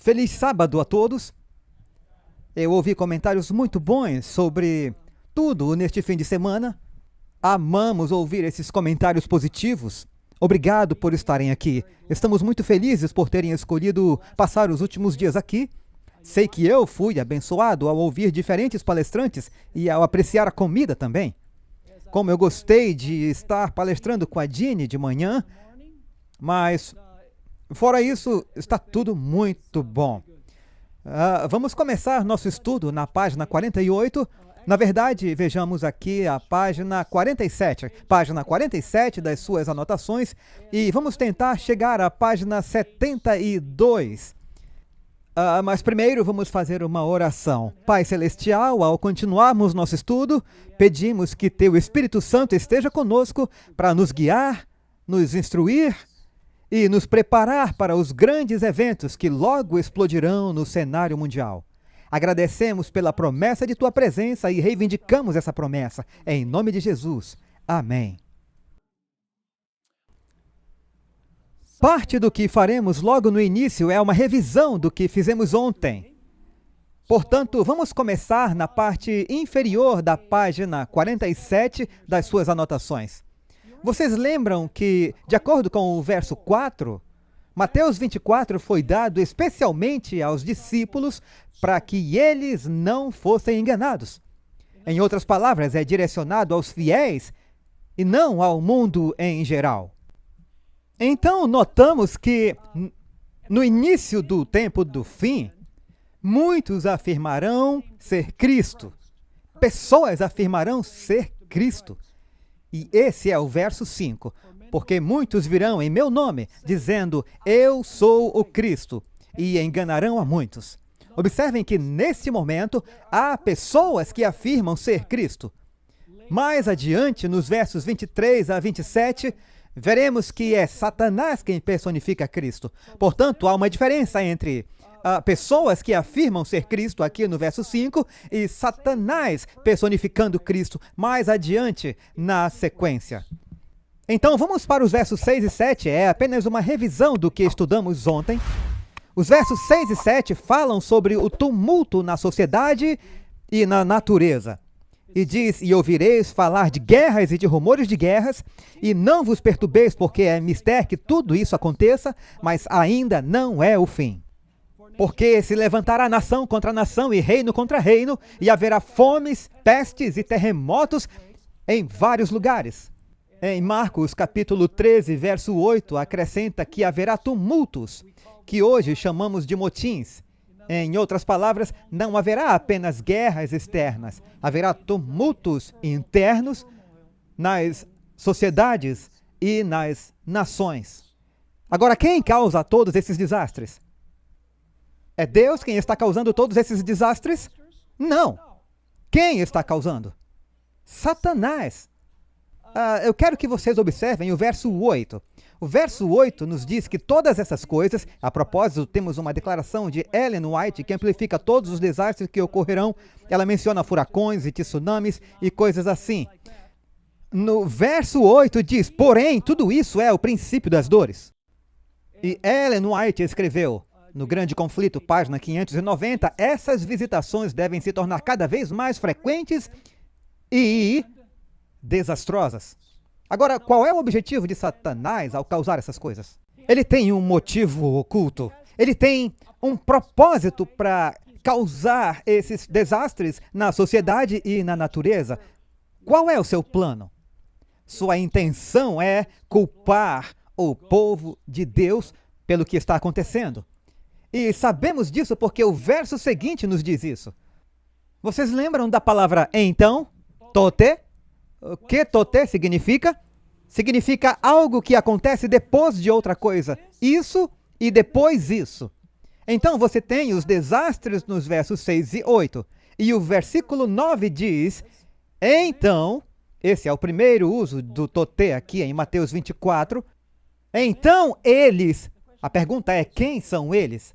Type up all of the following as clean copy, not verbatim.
Feliz sábado a todos. Eu ouvi comentários muito bons sobre tudo neste fim de semana. Amamos ouvir esses comentários positivos. Obrigado por estarem aqui. Estamos muito felizes por terem escolhido passar os últimos dias aqui. Sei que eu fui abençoado ao ouvir diferentes palestrantes e ao apreciar a comida também. Como eu gostei de estar palestrando com a Jeannie de manhã, mas fora isso, está tudo muito bom. Vamos começar nosso estudo na página 48. Na verdade, vejamos aqui a página 47. Página 47 das suas anotações. E vamos tentar chegar à página 72. Mas primeiro vamos fazer uma oração. Pai Celestial, ao continuarmos nosso estudo, pedimos que Teu Espírito Santo esteja conosco para nos guiar, nos instruir e nos preparar para os grandes eventos que logo explodirão no cenário mundial. Agradecemos pela promessa de Tua presença e reivindicamos essa promessa. Em nome de Jesus. Amém. Parte do que faremos logo no início é uma revisão do que fizemos ontem. Portanto, vamos começar na parte inferior da página 47 das suas anotações. Vocês lembram que, de acordo com o verso 4, Mateus 24 foi dado especialmente aos discípulos para que eles não fossem enganados. Em outras palavras, é direcionado aos fiéis e não ao mundo em geral. Então, notamos que, no início do tempo do fim, muitos afirmarão ser Cristo. Pessoas afirmarão ser Cristo. E esse é o verso 5. Porque muitos virão em meu nome, dizendo, eu sou o Cristo, e enganarão a muitos. Observem que, nesse momento, há pessoas que afirmam ser Cristo. Mais adiante, nos versos 23 a 27, veremos que é Satanás quem personifica Cristo. Portanto, há uma diferença entre pessoas que afirmam ser Cristo, aqui no verso 5, e Satanás personificando Cristo mais adiante na sequência. Então, vamos para os versos 6 e 7, é apenas uma revisão do que estudamos ontem. Os versos 6 e 7 falam sobre o tumulto na sociedade e na natureza. E diz, e ouvireis falar de guerras e de rumores de guerras, e não vos perturbeis, porque é mister que tudo isso aconteça, mas ainda não é o fim. Porque se levantará nação contra nação e reino contra reino, e haverá fomes, pestes e terremotos em vários lugares. Em Marcos capítulo 13, verso 8, acrescenta que haverá tumultos, que hoje chamamos de motins. Em outras palavras, não haverá apenas guerras externas, haverá tumultos internos nas sociedades e nas nações. Agora, quem causa todos esses desastres? É Deus quem está causando todos esses desastres? Não. Quem está causando? Satanás. Eu quero que vocês observem o verso 8. O verso 8 nos diz que todas essas coisas, a propósito, temos uma declaração de Ellen White que amplifica todos os desastres que ocorrerão. Ela menciona furacões e tsunamis e coisas assim. No verso 8 diz, porém, tudo isso é o princípio das dores. E Ellen White escreveu, no Grande Conflito, página 590, essas visitações devem se tornar cada vez mais frequentes e desastrosas. Agora, qual é o objetivo de Satanás ao causar essas coisas? Ele tem um motivo oculto. Ele tem um propósito para causar esses desastres na sociedade e na natureza. Qual é o seu plano? Sua intenção é culpar o povo de Deus pelo que está acontecendo. E sabemos disso porque o verso seguinte nos diz isso. Vocês lembram da palavra então? Tote? O que tote significa? Significa algo que acontece depois de outra coisa. Isso e depois isso. Então você tem os desastres nos versos 6 e 8. E o versículo 9 diz, então, esse é o primeiro uso do tote aqui em Mateus 24. Então eles, a pergunta é quem são eles?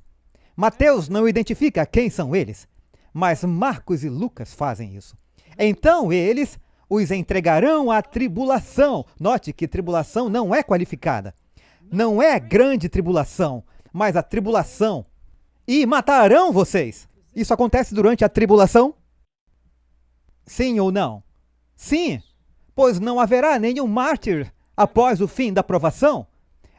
Mateus não identifica quem são eles, mas Marcos e Lucas fazem isso. Então eles os entregarão à tribulação. Note que tribulação não é qualificada. Não é grande tribulação, mas a tribulação. e matarão vocês. Isso acontece durante a tribulação? Sim ou não? Sim, pois não haverá nenhum mártir após o fim da provação.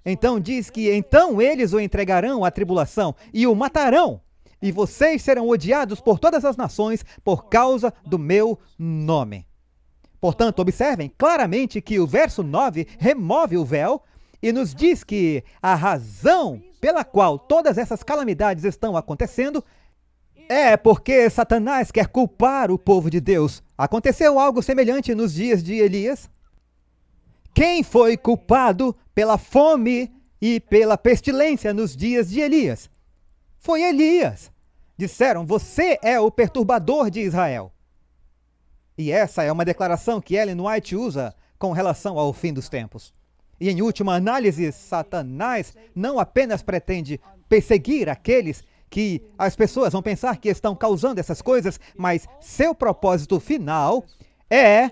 Então diz que então eles o entregarão à tribulação e o matarão. E vocês serão odiados por todas as nações por causa do meu nome. Portanto, observem claramente que o verso 9 remove o véu e nos diz que a razão pela qual todas essas calamidades estão acontecendo é porque Satanás quer culpar o povo de Deus. Aconteceu algo semelhante nos dias de Elias? Quem foi culpado pela fome e pela pestilência nos dias de Elias? Foi Elias. Disseram, você é o perturbador de Israel. E essa é uma declaração que Ellen White usa com relação ao fim dos tempos. E em última análise, Satanás não apenas pretende perseguir aqueles que as pessoas vão pensar que estão causando essas coisas, mas seu propósito final é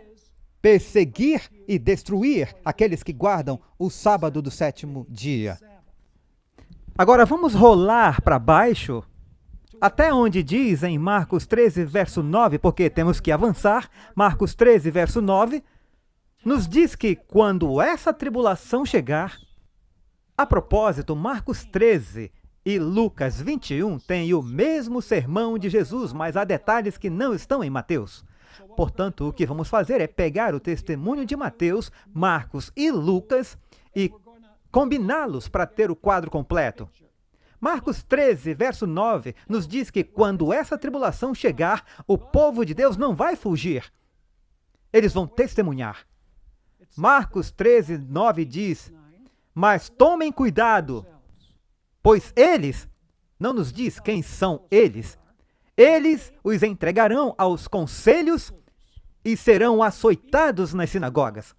perseguir e destruir aqueles que guardam o sábado do sétimo dia. Agora vamos rolar para baixo, até onde diz em Marcos 13, verso 9, porque temos que avançar. Marcos 13, verso 9, nos diz que quando essa tribulação chegar, a propósito, Marcos 13 e Lucas 21 têm o mesmo sermão de Jesus, mas há detalhes que não estão em Mateus. Portanto, o que vamos fazer é pegar o testemunho de Mateus, Marcos e Lucas e combiná-los para ter o quadro completo. Marcos 13, verso 9, nos diz que quando essa tribulação chegar, o povo de Deus não vai fugir. Eles vão testemunhar. Marcos 13, 9 diz, mas tomem cuidado, pois eles, não nos diz quem são eles os entregarão aos conselhos e serão açoitados nas sinagogas.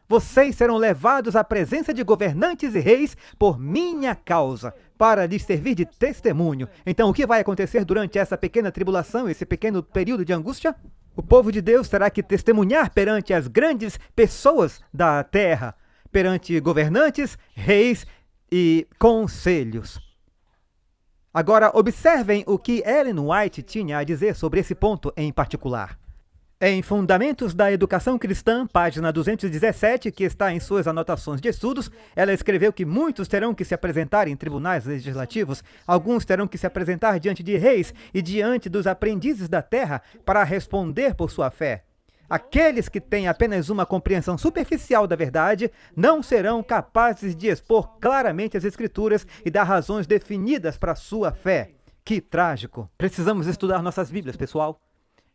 Vocês serão levados à presença de governantes e reis por minha causa, para lhes servir de testemunho. Então, o que vai acontecer durante essa pequena tribulação, esse pequeno período de angústia? O povo de Deus terá que testemunhar perante as grandes pessoas da terra, perante governantes, reis e conselhos. Agora, observem o que Ellen White tinha a dizer sobre esse ponto em particular. Em Fundamentos da Educação Cristã, página 217, que está em suas anotações de estudos, ela escreveu que muitos terão que se apresentar em tribunais legislativos, alguns terão que se apresentar diante de reis e diante dos aprendizes da terra para responder por sua fé. Aqueles que têm apenas uma compreensão superficial da verdade não serão capazes de expor claramente as Escrituras e dar razões definidas para sua fé. Que trágico! Precisamos estudar nossas Bíblias, pessoal.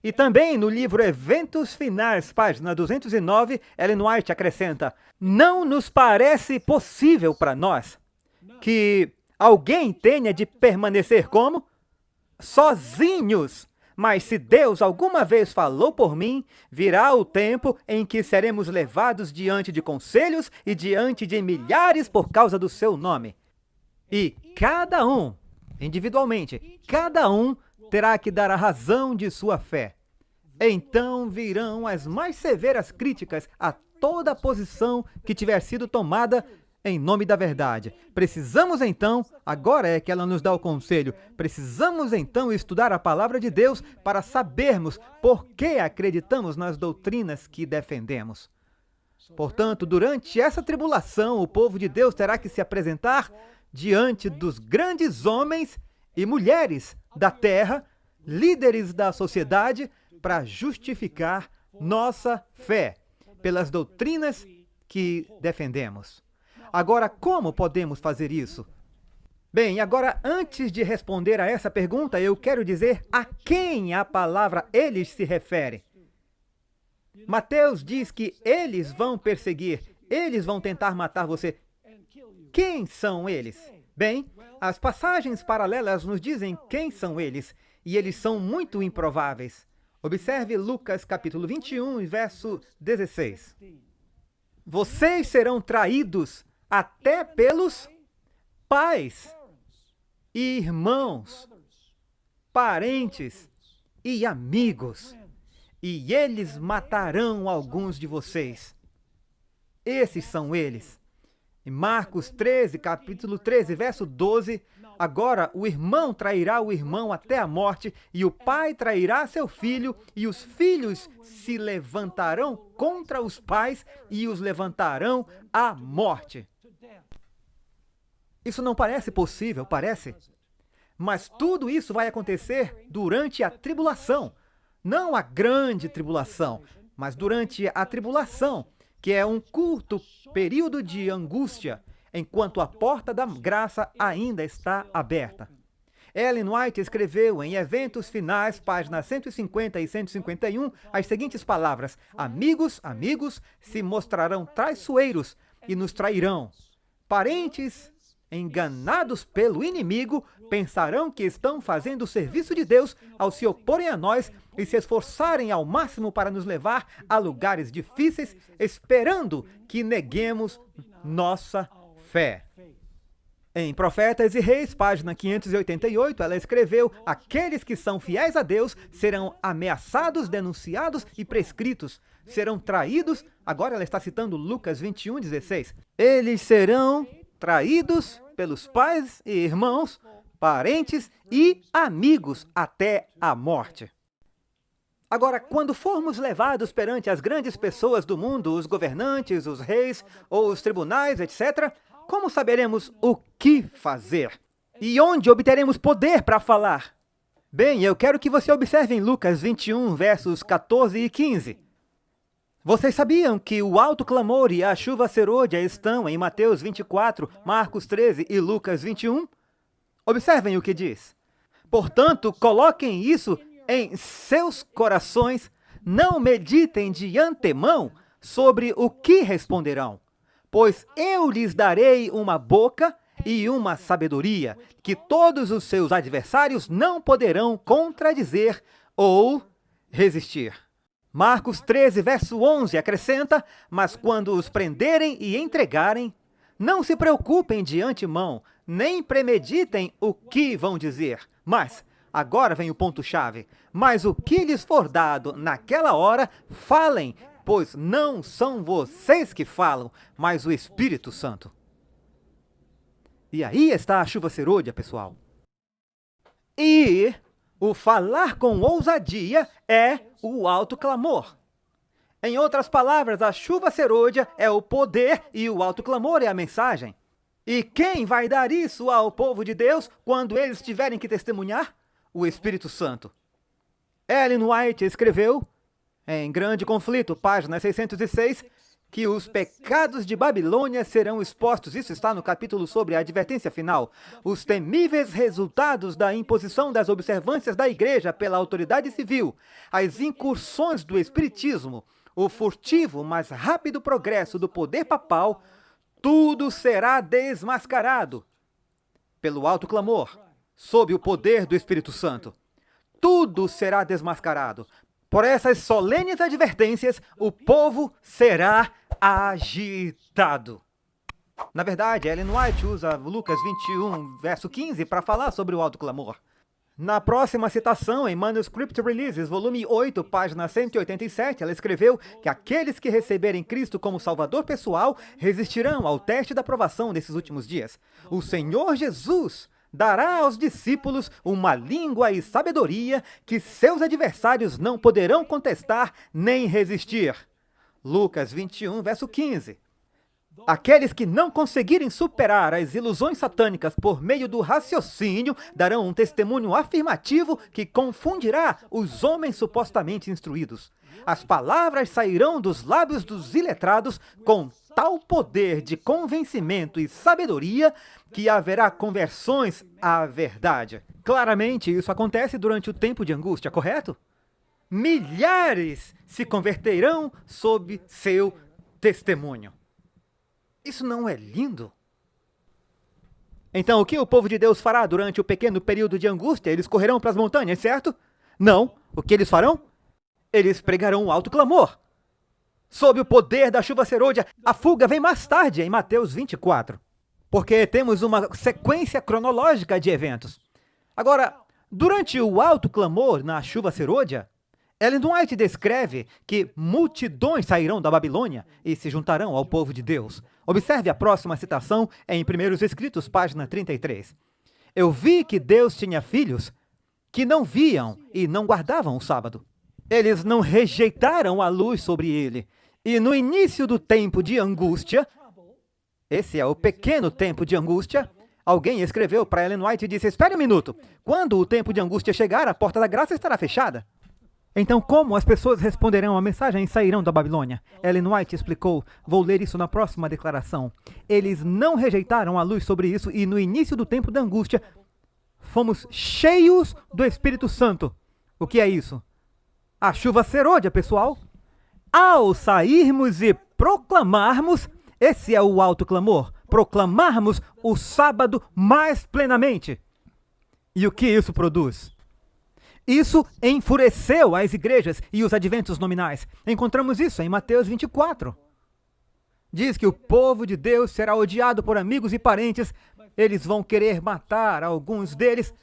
E também no livro Eventos Finais, página 209, Ellen White acrescenta, não nos parece possível para nós que alguém tenha de permanecer como? Sozinhos. Mas se Deus alguma vez falou por mim, virá o tempo em que seremos levados diante de conselhos e diante de milhares por causa do seu nome. E cada um, individualmente, cada um terá que dar a razão de sua fé. Então virão as mais severas críticas a toda a posição que tiver sido tomada em nome da verdade. Precisamos então, agora é que ela nos dá o conselho, precisamos então estudar a palavra de Deus para sabermos por que acreditamos nas doutrinas que defendemos. Portanto, durante essa tribulação, o povo de Deus terá que se apresentar diante dos grandes homens e mulheres da terra, líderes da sociedade, para justificar nossa fé pelas doutrinas que defendemos. Agora, como podemos fazer isso? Bem, agora, antes de responder a essa pergunta, eu quero dizer a quem a palavra eles se refere. Mateus diz que eles vão perseguir, eles vão tentar matar você. Quem são eles? Bem, as passagens paralelas nos dizem quem são eles, e eles são muito improváveis. Observe Lucas capítulo 21, verso 16. Vocês serão traídos até pelos pais, irmãos, parentes e amigos, e eles matarão alguns de vocês. Esses são eles. Em Marcos 13, capítulo 13, verso 12, Agora o irmão trairá o irmão até a morte, e o pai trairá seu filho, e os filhos se levantarão contra os pais e os levantarão à morte. Isso não parece possível, parece? Mas tudo isso vai acontecer durante a tribulação. Não a grande tribulação, mas durante a tribulação, que é um curto período de angústia, enquanto a porta da graça ainda está aberta. Ellen White escreveu em Eventos Finais, páginas 150 e 151, as seguintes palavras: amigos, amigos, se mostrarão traiçoeiros e nos trairão. Parentes, enganados pelo inimigo, pensarão que estão fazendo o serviço de Deus ao se oporem a nós e se esforçarem ao máximo para nos levar a lugares difíceis, esperando que neguemos nossa fé. Em Profetas e Reis, página 588, ela escreveu: aqueles que são fiéis a Deus serão ameaçados, denunciados e prescritos. Serão traídos. Agora ela está citando Lucas 21:16. Eles serão traídos pelos pais e irmãos, parentes e amigos até a morte. Agora, quando formos levados perante as grandes pessoas do mundo, os governantes, os reis ou os tribunais, etc., como saberemos o que fazer? E onde obteremos poder para falar? Bem, eu quero que você observe em Lucas 21, versos 14 e 15. Vocês sabiam que o alto clamor e a chuva serôdia estão em Mateus 24, Marcos 13 e Lucas 21? Observem o que diz. Portanto, coloquem isso em seus corações, não meditem de antemão sobre o que responderão, pois eu lhes darei uma boca e uma sabedoria que todos os seus adversários não poderão contradizer ou resistir. Marcos 13, verso 11, acrescenta: mas quando os prenderem e entregarem, não se preocupem de antemão, nem premeditem o que vão dizer, mas... agora vem o ponto-chave. Mas o que lhes for dado naquela hora, falem, pois não são vocês que falam, mas o Espírito Santo. E aí está a chuva serôdia, pessoal. E o falar com ousadia é o alto clamor. Em outras palavras, a chuva serôdia é o poder e o alto clamor é a mensagem. E quem vai dar isso ao povo de Deus quando eles tiverem que testemunhar? O Espírito Santo. Ellen White escreveu, em Grande Conflito, página 606, que os pecados de Babilônia serão expostos. Isso está no capítulo sobre a advertência final. Os temíveis resultados da imposição das observâncias da igreja pela autoridade civil, as incursões do espiritismo, o furtivo, mas rápido progresso do poder papal, tudo será desmascarado pelo alto clamor, sob o poder do Espírito Santo. Tudo será desmascarado. Por essas solenes advertências, o povo será agitado. Na verdade, Ellen White usa Lucas 21, verso 15, para falar sobre o alto clamor. Na próxima citação, em Manuscript Releases, volume 8, página 187, ela escreveu que aqueles que receberem Cristo como Salvador pessoal resistirão ao teste da provação nesses últimos dias. O Senhor Jesus dará aos discípulos uma língua e sabedoria que seus adversários não poderão contestar nem resistir. Lucas 21, verso 15. Aqueles que não conseguirem superar as ilusões satânicas por meio do raciocínio darão um testemunho afirmativo que confundirá os homens supostamente instruídos. As palavras sairão dos lábios dos iletrados com tal poder de convencimento e sabedoria que haverá conversões à verdade. Claramente, isso acontece durante o tempo de angústia, correto? Milhares se converterão sob seu testemunho. Isso não é lindo? Então, o que o povo de Deus fará durante o pequeno período de angústia? Eles correrão para as montanhas, certo? Não. O que eles farão? Eles pregarão um alto clamor. Sob o poder da chuva serôdia, a fuga vem mais tarde, em Mateus 24. Porque temos uma sequência cronológica de eventos. Agora, durante o alto clamor na chuva serôdia, Ellen White descreve que multidões sairão da Babilônia e se juntarão ao povo de Deus. Observe a próxima citação em Primeiros Escritos, página 33. Eu vi que Deus tinha filhos que não viam e não guardavam o sábado. Eles não rejeitaram a luz sobre ele. E no início do tempo de angústia, esse é o pequeno tempo de angústia, alguém escreveu para Ellen White e disse: espere um minuto, quando o tempo de angústia chegar, a porta da graça estará fechada. Então, como as pessoas responderão à mensagem e sairão da Babilônia? Ellen White explicou, vou ler isso na próxima declaração. Eles não rejeitaram a luz sobre isso e no início do tempo da angústia, fomos cheios do Espírito Santo. O que é isso? A chuva serôdia, pessoal. Ao sairmos e proclamarmos, esse é o alto clamor, proclamarmos o sábado mais plenamente. E o que isso produz? Isso enfureceu as igrejas e os adventos nominais. Encontramos isso em Mateus 24. Diz que o povo de Deus será odiado por amigos e parentes. Eles vão querer matar alguns deles.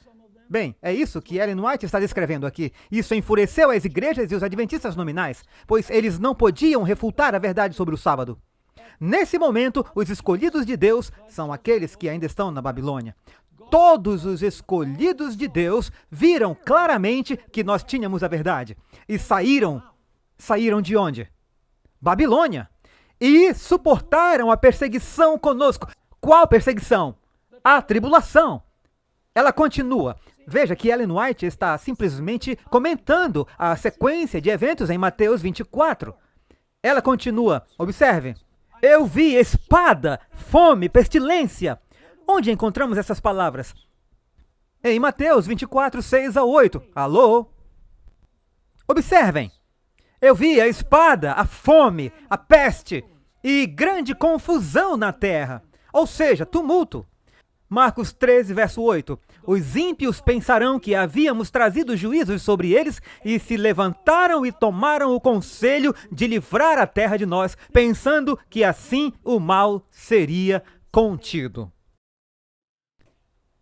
Bem, é isso que Ellen White está descrevendo aqui. Isso enfureceu as igrejas e os adventistas nominais, pois eles não podiam refutar a verdade sobre o sábado. Nesse momento, os escolhidos de Deus são aqueles que ainda estão na Babilônia. Todos os escolhidos de Deus viram claramente que nós tínhamos a verdade. E saíram de onde? Babilônia. E suportaram a perseguição conosco. Qual perseguição? A tribulação. Ela continua. Veja que Ellen White está simplesmente comentando a sequência de eventos em Mateus 24. Ela continua. Observe. Eu vi espada, fome, pestilência. Onde encontramos essas palavras? Em Mateus 24, 6 a 8. Alô? Observem. Eu vi a espada, a fome, a peste e grande confusão na terra. Ou seja, tumulto. Marcos 13, verso 8. Os ímpios pensarão que havíamos trazido juízos sobre eles e se levantaram e tomaram o conselho de livrar a terra de nós, pensando que assim o mal seria contido.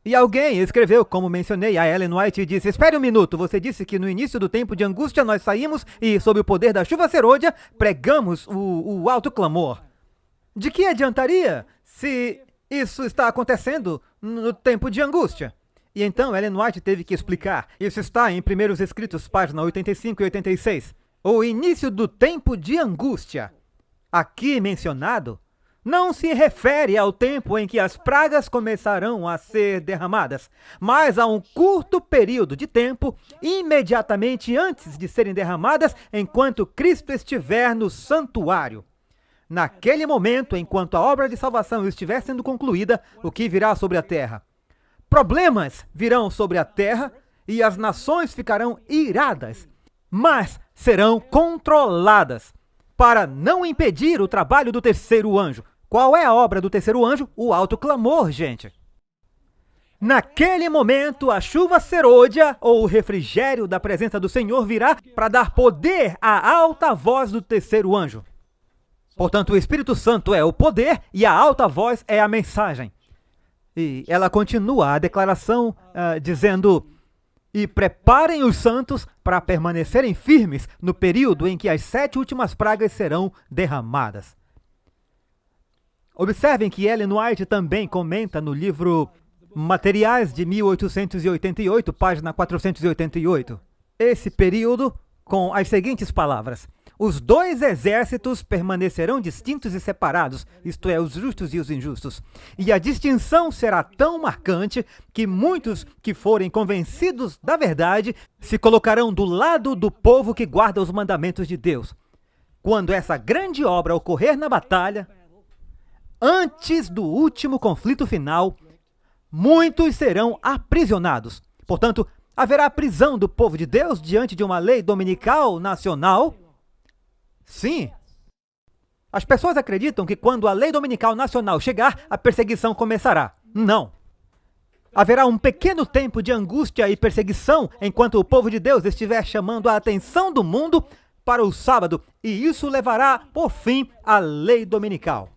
E alguém escreveu, como mencionei, a Ellen White e disse: espere um minuto, você disse que no início do tempo de angústia nós saímos e, sob o poder da chuva serôdia, pregamos o alto clamor. De que adiantaria se isso está acontecendo no tempo de angústia? E então Ellen White teve que explicar. Isso está em Primeiros Escritos, página 85 e 86. O início do tempo de angústia, aqui mencionado, não se refere ao tempo em que as pragas começarão a ser derramadas, mas a um curto período de tempo, imediatamente antes de serem derramadas, enquanto Cristo estiver no santuário. Naquele momento, enquanto a obra de salvação estiver sendo concluída, o que virá sobre a terra? Problemas virão sobre a terra e as nações ficarão iradas, mas serão controladas para não impedir o trabalho do terceiro anjo. Qual é a obra do terceiro anjo? O alto clamor, gente. Naquele momento, a chuva serôdia, ou o refrigério da presença do Senhor, virá para dar poder à alta voz do terceiro anjo. Portanto, o Espírito Santo é o poder e a alta voz é a mensagem. E ela continua a declaração dizendo: e preparem os santos para permanecerem firmes no período em que as 7 últimas pragas serão derramadas. Observem que Ellen White também comenta no livro Materiais de 1888, página 488, esse período com as seguintes palavras: os 2 exércitos permanecerão distintos e separados, isto é, os justos e os injustos. E a distinção será tão marcante que muitos que forem convencidos da verdade se colocarão do lado do povo que guarda os mandamentos de Deus. Quando essa grande obra ocorrer na batalha, antes do último conflito final, muitos serão aprisionados. Portanto, haverá prisão do povo de Deus diante de uma lei dominical nacional? Sim. As pessoas acreditam que quando a lei dominical nacional chegar, a perseguição começará. Não. Haverá um pequeno tempo de angústia e perseguição enquanto o povo de Deus estiver chamando a atenção do mundo para o sábado, e isso levará, por fim, a lei dominical.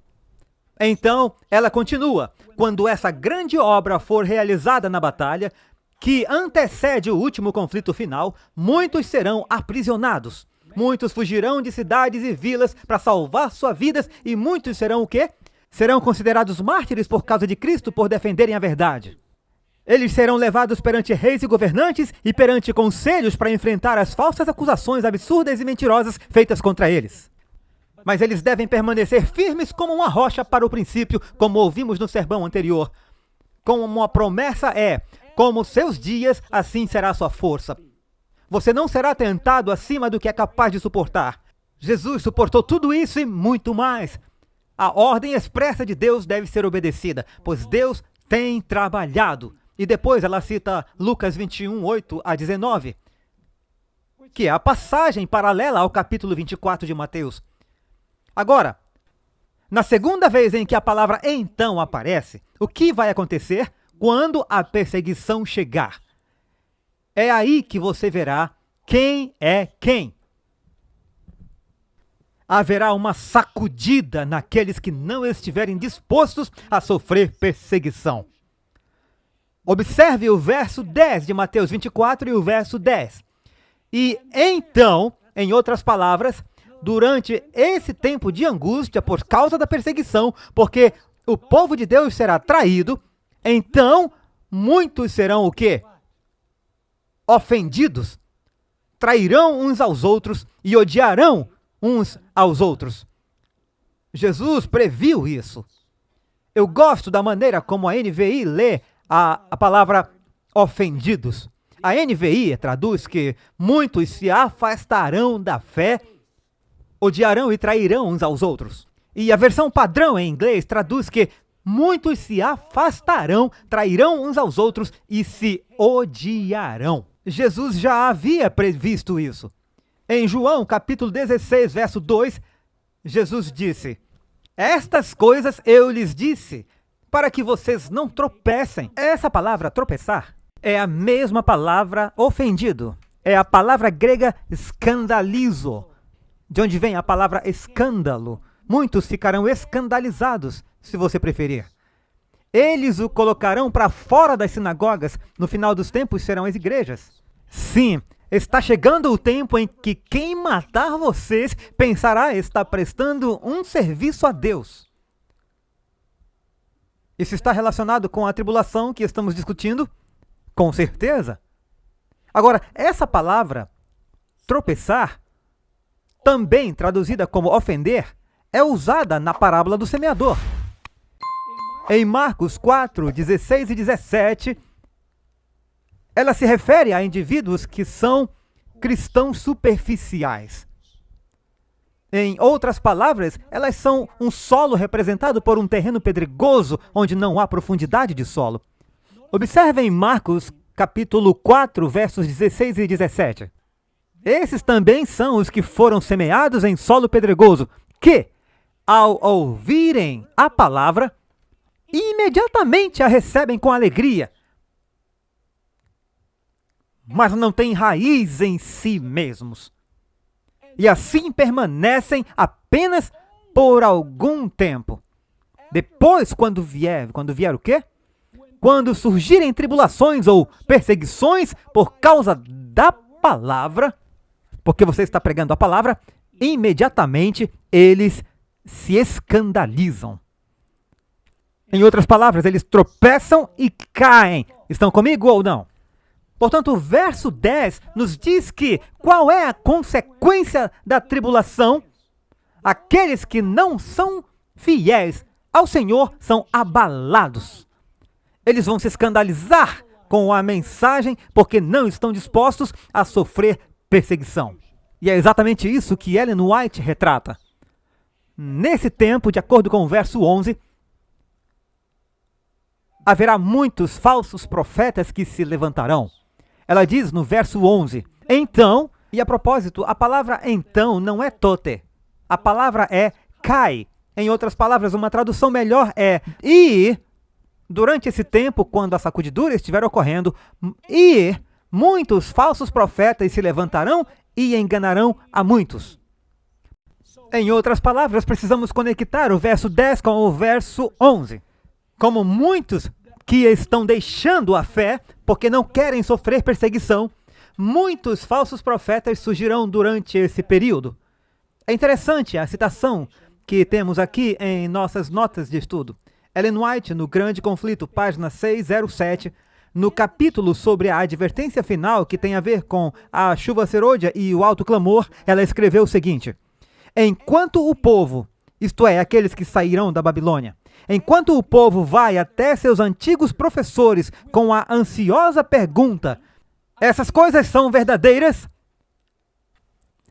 Então, ela continua: quando essa grande obra for realizada na batalha, que antecede o último conflito final, muitos serão aprisionados. Muitos fugirão de cidades e vilas para salvar suas vidas, e muitos serão o quê? Serão considerados mártires por causa de Cristo por defenderem a verdade. Eles serão levados perante reis e governantes e perante conselhos para enfrentar as falsas acusações absurdas e mentirosas feitas contra eles. Mas eles devem permanecer firmes como uma rocha para o princípio, como ouvimos no sermão anterior. Como a promessa é, como seus dias, assim será a sua força. Você não será tentado acima do que é capaz de suportar. Jesus suportou tudo isso e muito mais. A ordem expressa de Deus deve ser obedecida, pois Deus tem trabalhado. E depois ela cita Lucas 21, 8 a 19, que é a passagem paralela ao capítulo 24 de Mateus. Agora, na segunda vez em que a palavra então aparece, o que vai acontecer quando a perseguição chegar? É aí que você verá quem é quem. Haverá uma sacudida naqueles que não estiverem dispostos a sofrer perseguição. Observe o verso 10 de Mateus 24 e o verso 10. E então, em outras palavras, durante esse tempo de angústia por causa da perseguição, porque o povo de Deus será traído, então muitos serão o quê? Ofendidos, trairão uns aos outros e odiarão uns aos outros. Jesus previu isso. Eu gosto da maneira como a NVI lê a palavra ofendidos. A NVI traduz que muitos se afastarão da fé, odiarão e trairão uns aos outros. E a versão padrão em inglês traduz que muitos se afastarão, trairão uns aos outros e se odiarão. Jesus já havia previsto isso. Em João, capítulo 16, verso 2, Jesus disse: estas coisas eu lhes disse, para que vocês não tropecem. Essa palavra tropeçar é a mesma palavra ofendido. É a palavra grega escandalizo, de onde vem a palavra escândalo. Muitos ficarão escandalizados, se você preferir. Eles o colocarão para fora das sinagogas. No final dos tempos serão as igrejas. Sim, está chegando o tempo em que quem matar vocês pensará estar prestando um serviço a Deus. Isso está relacionado com a tribulação que estamos discutindo? Com certeza. Agora, essa palavra, tropeçar, também traduzida como ofender, é usada na parábola do semeador. Em Marcos 4, 16 e 17, ela se refere a indivíduos que são cristãos superficiais. Em outras palavras, elas são um solo representado por um terreno pedregoso, onde não há profundidade de solo. Observem Marcos capítulo 4, versos 16 e 17. Esses também são os que foram semeados em solo pedregoso, que, ao ouvirem a palavra, imediatamente a recebem com alegria, mas não têm raiz em si mesmos. E assim permanecem apenas por algum tempo. Depois, quando vier o quê? Quando surgirem tribulações ou perseguições por causa da palavra, porque você está pregando a palavra, imediatamente eles se escandalizam. Em outras palavras, eles tropeçam e caem. Estão comigo ou não? Portanto, o verso 10 nos diz que qual é a consequência da tribulação? Aqueles que não são fiéis ao Senhor são abalados. Eles vão se escandalizar com a mensagem porque não estão dispostos a sofrer perseguição. E é exatamente isso que Ellen White retrata. Nesse tempo, de acordo com o verso 11, haverá muitos falsos profetas que se levantarão. Ela diz no verso 11, então, e a propósito, a palavra então não é tote, a palavra é kai. Em outras palavras, uma tradução melhor é e, durante esse tempo, quando a sacudidura estiver ocorrendo, e muitos falsos profetas se levantarão e enganarão a muitos. Em outras palavras, precisamos conectar o verso 10 com o verso 11. Como muitos que estão deixando a fé porque não querem sofrer perseguição, muitos falsos profetas surgirão durante esse período. É interessante a citação que temos aqui em nossas notas de estudo. Ellen White, no Grande Conflito, página 607, no capítulo sobre a advertência final, que tem a ver com a chuva serôdia e o alto clamor, ela escreveu o seguinte: enquanto o povo, isto é, aqueles que sairão da Babilônia, enquanto o povo vai até seus antigos professores com a ansiosa pergunta: essas coisas são verdadeiras?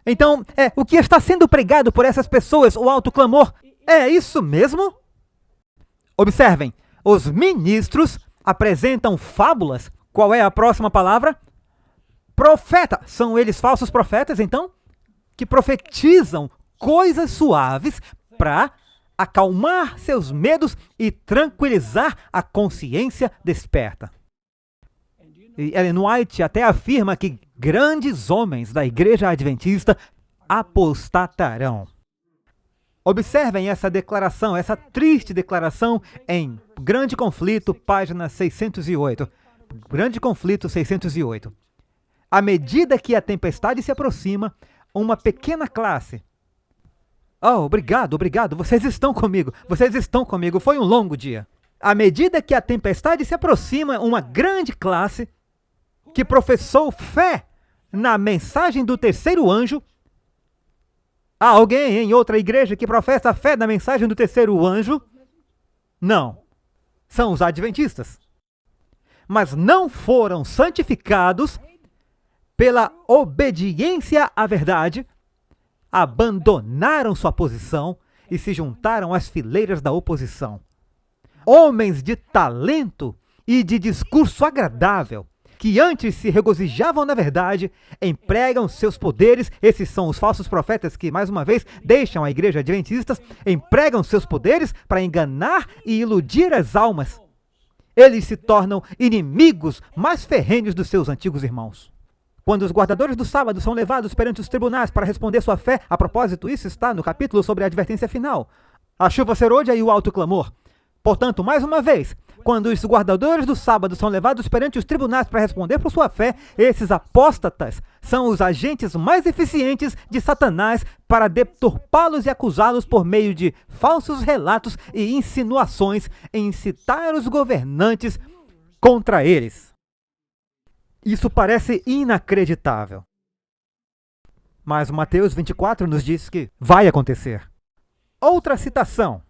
Então, o que está sendo pregado por essas pessoas, o alto clamor, é isso mesmo? Observem, os ministros apresentam fábulas. Qual é a próxima palavra? Profeta. São eles falsos profetas, então? Que profetizam coisas suaves para acalmar seus medos e tranquilizar a consciência desperta. E Ellen White até afirma que grandes homens da Igreja Adventista apostatarão. Observem essa declaração, essa triste declaração em Grande Conflito, página 608. Grande Conflito 608. À medida que a tempestade se aproxima, uma pequena classe... Oh, obrigado, vocês estão comigo, foi um longo dia. À medida que a tempestade se aproxima, uma grande classe que professou fé na mensagem do terceiro anjo. Há alguém em outra igreja que professa fé na mensagem do terceiro anjo? Não. São os adventistas. Mas não foram santificados pela obediência à verdade, abandonaram sua posição e se juntaram às fileiras da oposição. Homens de talento e de discurso agradável, que antes se regozijavam na verdade, empregam seus poderes, esses são os falsos profetas que, mais uma vez, deixam a igreja adventista, empregam seus poderes para enganar e iludir as almas. Eles se tornam inimigos mais ferrenhos dos seus antigos irmãos. Quando os guardadores do sábado são levados perante os tribunais para responder sua fé, a propósito, isso está no capítulo sobre a advertência final, a chuva serôdia e o alto clamor. Portanto, mais uma vez, quando os guardadores do sábado são levados perante os tribunais para responder por sua fé, esses apóstatas são os agentes mais eficientes de Satanás para deturpá-los e acusá-los por meio de falsos relatos e insinuações e incitar os governantes contra eles. Isso parece inacreditável. Mas Mateus 24 nos diz que vai acontecer. Outra citação.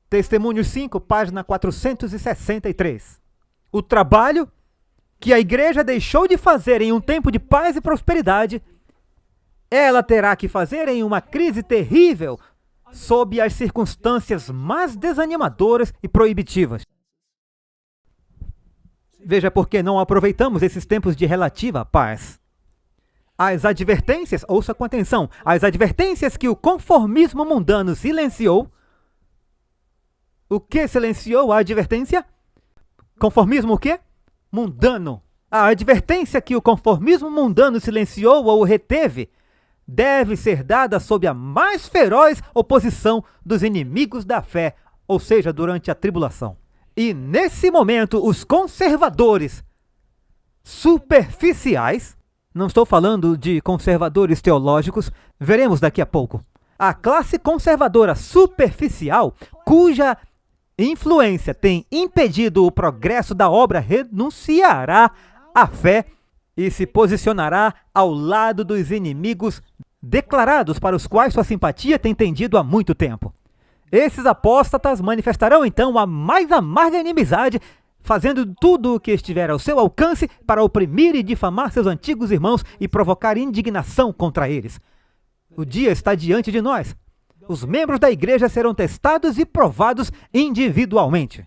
Testemunhos 5, página 463. O trabalho que a igreja deixou de fazer em um tempo de paz e prosperidade, ela terá que fazer em uma crise terrível, sob as circunstâncias mais desanimadoras e proibitivas. Veja por que não aproveitamos esses tempos de relativa paz. As advertências, ouça com atenção, as advertências que o conformismo mundano silenciou. O que silenciou a advertência? Conformismo o quê? Mundano. A advertência que o conformismo mundano silenciou ou reteve deve ser dada sob a mais feroz oposição dos inimigos da fé, ou seja, durante a tribulação. E nesse momento, os conservadores superficiais, não estou falando de conservadores teológicos, veremos daqui a pouco. A classe conservadora superficial, cuja influência tem impedido o progresso da obra, renunciará à fé e se posicionará ao lado dos inimigos declarados para os quais sua simpatia tem tendido há muito tempo. Esses apóstatas manifestarão então a mais amarga inimizade, fazendo tudo o que estiver ao seu alcance para oprimir e difamar seus antigos irmãos e provocar indignação contra eles. O dia está diante de nós. Os membros da igreja serão testados e provados individualmente.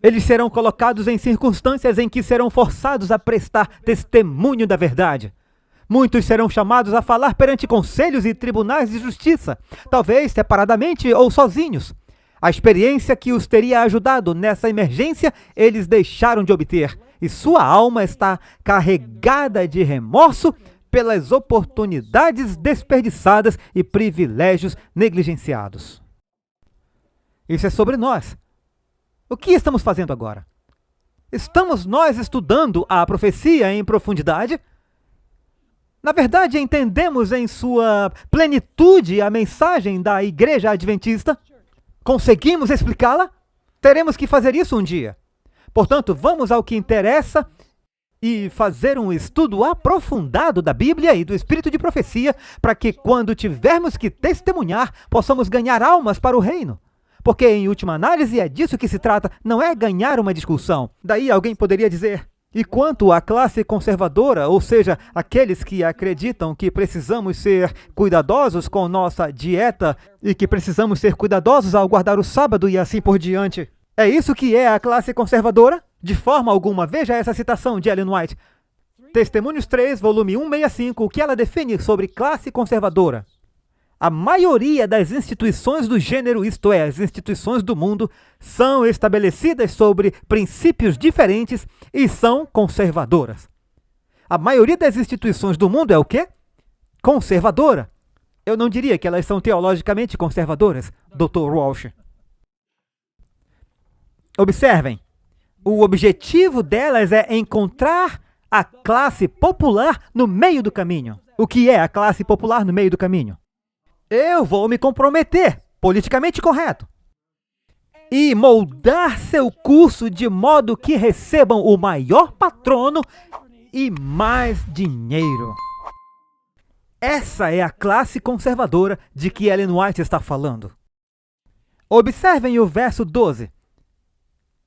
Eles serão colocados em circunstâncias em que serão forçados a prestar testemunho da verdade. Muitos serão chamados a falar perante conselhos e tribunais de justiça, talvez separadamente ou sozinhos. A experiência que os teria ajudado nessa emergência, eles deixaram de obter, e sua alma está carregada de remorso pelas oportunidades desperdiçadas e privilégios negligenciados. Isso é sobre nós. O que estamos fazendo agora? Estamos nós estudando a profecia em profundidade? Na verdade, entendemos em sua plenitude a mensagem da Igreja Adventista? Conseguimos explicá-la? Teremos que fazer isso um dia. Portanto, vamos ao que interessa e fazer um estudo aprofundado da Bíblia e do Espírito de profecia, para que quando tivermos que testemunhar, possamos ganhar almas para o reino. Porque, em última análise, é disso que se trata, não é ganhar uma discussão. Daí alguém poderia dizer: e quanto à classe conservadora, ou seja, aqueles que acreditam que precisamos ser cuidadosos com nossa dieta e que precisamos ser cuidadosos ao guardar o sábado e assim por diante, é isso que é a classe conservadora? De forma alguma. Veja essa citação de Ellen White. Testemunhos 3, volume 165, o que ela define sobre classe conservadora. A maioria das instituições do gênero, isto é, as instituições do mundo, são estabelecidas sobre princípios diferentes e são conservadoras. A maioria das instituições do mundo é o quê? Conservadora. Eu não diria que elas são teologicamente conservadoras, Dr. Walsh. Observem, o objetivo delas é encontrar a classe popular no meio do caminho. O que é a classe popular no meio do caminho? Eu vou me comprometer, politicamente correto, e moldar seu curso de modo que recebam o maior patrono e mais dinheiro. Essa é a classe conservadora de que Ellen White está falando. Observem o verso 12.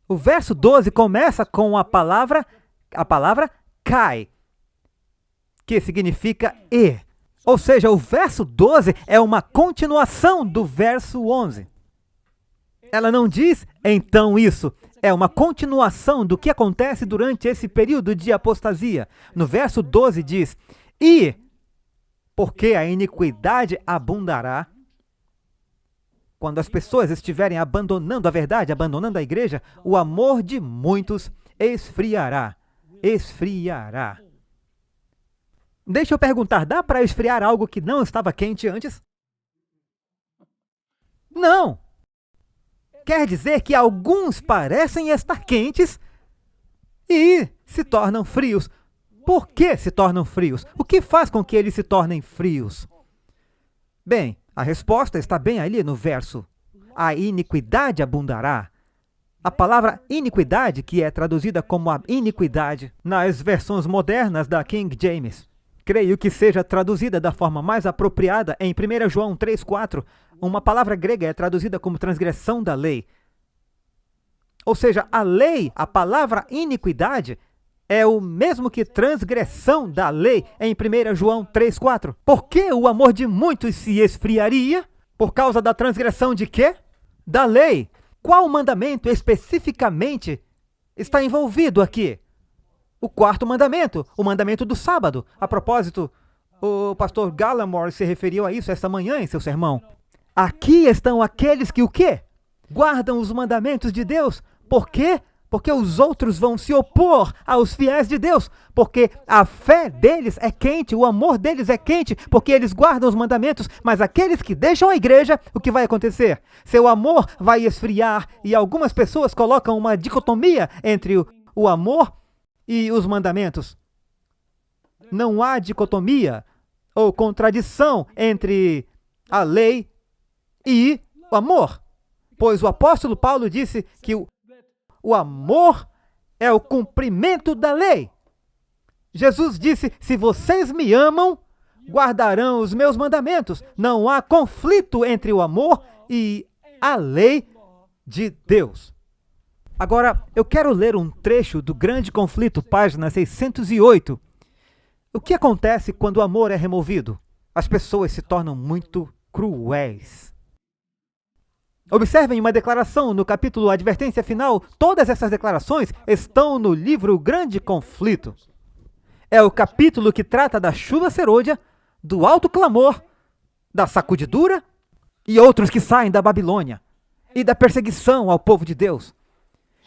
O verso 12 começa com a palavra kai, que significa e. Ou seja, o verso 12 é uma continuação do verso 11. Ela não diz, então, isso. É uma continuação do que acontece durante esse período de apostasia. No verso 12 diz: e, porque a iniquidade abundará, quando as pessoas estiverem abandonando a verdade, abandonando a igreja, o amor de muitos esfriará. Esfriará. Deixa eu perguntar, dá para esfriar algo que não estava quente antes? Não! Quer dizer que alguns parecem estar quentes e se tornam frios. Por que se tornam frios? O que faz com que eles se tornem frios? Bem, a resposta está bem ali no verso. A iniquidade abundará. A palavra iniquidade, que é traduzida como a iniquidade nas versões modernas da King James, creio que seja traduzida da forma mais apropriada em 1 João 3,4. Uma palavra grega é traduzida como transgressão da lei. Ou seja, a lei, a palavra iniquidade, é o mesmo que transgressão da lei em 1 João 3,4. Por que o amor de muitos se esfriaria? Por causa da transgressão de quê? Da lei. Qual mandamento especificamente está envolvido aqui? O quarto mandamento, o mandamento do sábado. A propósito, o pastor Gallimore se referiu a isso esta manhã em seu sermão. Aqui estão aqueles que o quê? Guardam os mandamentos de Deus. Por quê? Porque os outros vão se opor aos fiéis de Deus. Porque a fé deles é quente, o amor deles é quente, porque eles guardam os mandamentos. Mas aqueles que deixam a igreja, o que vai acontecer? Seu amor vai esfriar e algumas pessoas colocam uma dicotomia entre o amor e os mandamentos. Não há dicotomia ou contradição entre a lei e o amor. Pois o apóstolo Paulo disse que o amor é o cumprimento da lei. Jesus disse: se vocês me amam, guardarão os meus mandamentos. Não há conflito entre o amor e a lei de Deus. Agora, eu quero ler um trecho do Grande Conflito, página 608. O que acontece quando o amor é removido? As pessoas se tornam muito cruéis. Observem uma declaração no capítulo Advertência Final. Todas essas declarações estão no livro Grande Conflito. É o capítulo que trata da chuva serôdia, do alto clamor, da sacudidura e outros que saem da Babilônia, e da perseguição ao povo de Deus.